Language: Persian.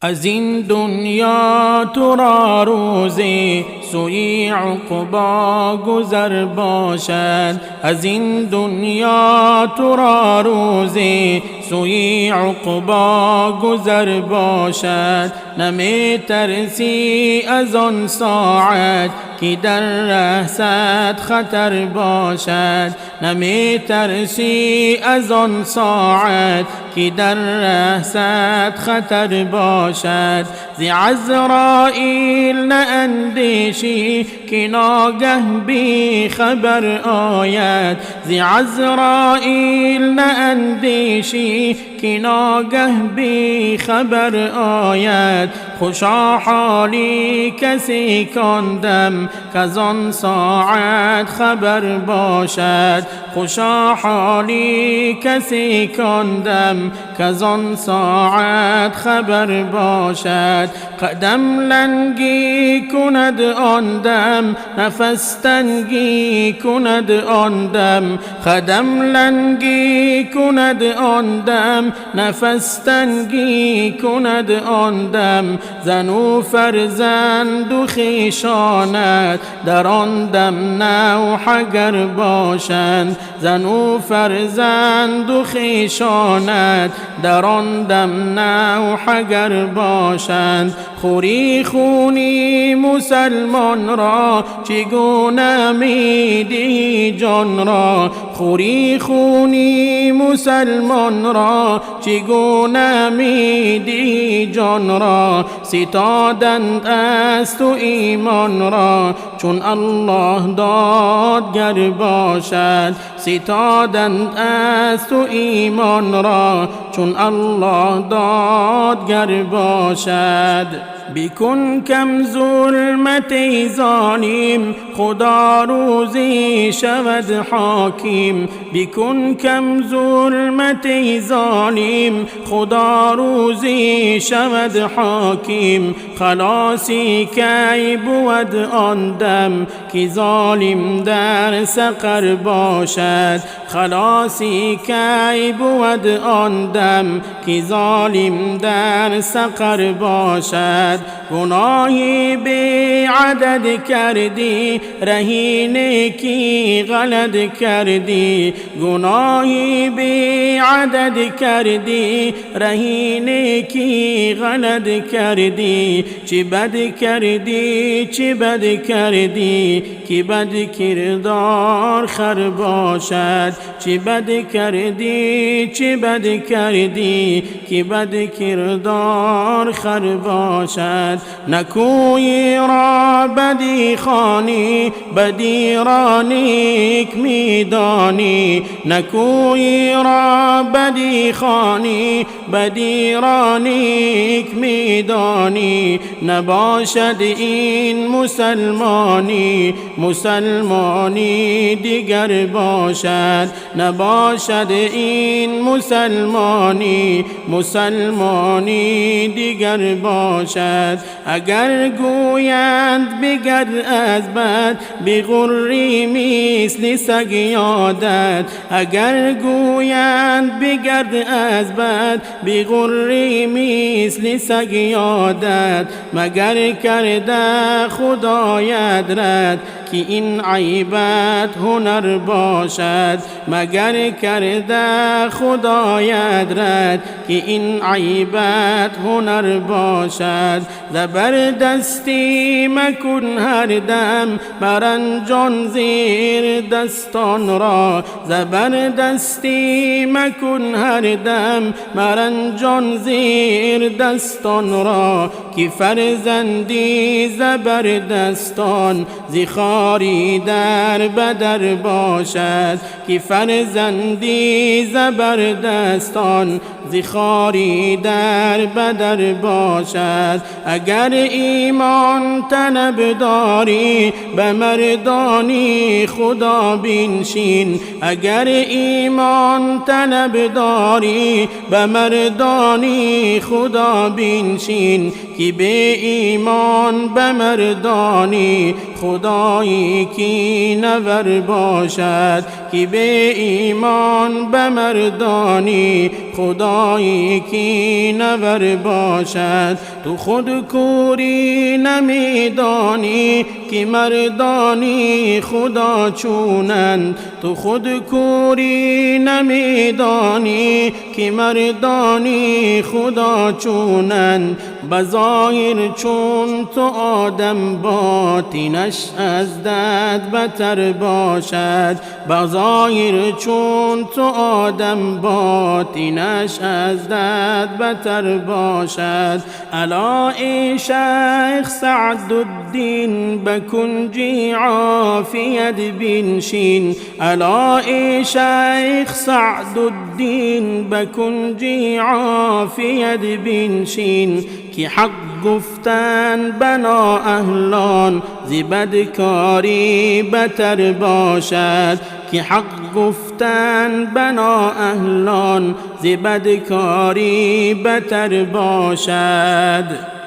از این دنیا تو را روزی سوی عقبی گذر باشد. از این دنیا تو را روزی سوی عقبی گذر باشد. نمی ترسی از آن ساعت که در ره صد خطر باشد. نمی ترسی از آن ساعت که در ره صد خطر باشد. ز عزرائیل نه اندیشی که ناگه بی خبر آید. ز عزرائیل نه اندیشی که ناگه بی خبر آید. خوشا حالی کسی کاندم کز آن ساعت خبر باشد. خوشا حالی کسی کاندم کز آن ساعت خبر باشد. قدم لنگی کند آن دم نفس تنگی کند آن دم. قدم لنگی کند آن دم نفس تنگی کند آن دم. زن و فرزند و خویشانت در آن دم نوح اگر باشند. زن و فرزند و خویشانت در آن دم نوح اگر باشند. خوری خونی مسلمان را چگونه میدی جان را. خوری خونی مسلمان را چگونه میدی جان را. ستادند از تو ایمان را چون الله دادگر باشد. ستادند از تو ایمان را چون الله دادگر باشد. بکن کم ظلمت ظالم خدا روزی شود حاکم. بکن کم ظلمت ظالم خدا روزی شود حاکم. خلاصی کی بود آن دم که ظالم در سقر باشد. خلاصی کی بود آن دم که ظالم در سقر باشد. گناهی بی عدد کردی رهینه کی غلط کردی. گناهی بی عدد کردی رهینه کی غلط کردی. چه بد کردی چه بد کردی که بد کردار خر باشد. چه بد کردی چه بد کردی که بد کردار خر باشد. نکویی را بدی خوانی بدی را نیک میدانی. نکویی را بدی خوانی بدی را نیک میدانی. نباشد این مسلمانی مسلمانی دیگر باشد. نباشد این مسلمانی مسلمانی دیگر باشد. اگر گویند بگرد از بد بغری مثل سگ یادت. اگر گویند بگرد از بد بغری مثل سگ یادت. مگر کرده خدایت رد که این عیبت هنر باشد. مگر کرده خدایت رد که این عیبت هنر باشد. زبردستی مکن هر دم برانجان زیر دستان را. زبردستی مکن هر دم برانجان زیر دستان را که فرزندی زبردستان زخاری در بدر باشد. که فرزندی زبردستان زخاری در بدر باشد. اگر ایمان طلب داری به مردانی خدا بنشین. اگر ایمان طلب داری به مردانی خدا بنشین که به ایمان به مردانی خدایی کی نور باشد که به ایمان به مردانی خدایی کی نور باشد تو خود کوری نمیدانی که مردانی خدا چونند تو خود کوری نمیدانی که مردانی خدا چونند بظاهر چون تو آدم باطنش از دد بتر باشد بظاهر چون تو آدم باطنش از دد بتر باشد الا ای شیخ سعد الدین بکنجی عافیت بنشین الا ای شیخ سعد الدین بکنجی عافیت بنشین که حق گفتن بنا اهلان ز بدکاری بتر باشد که حق گفتن بنا اهلان ز بدکاری بتر باشد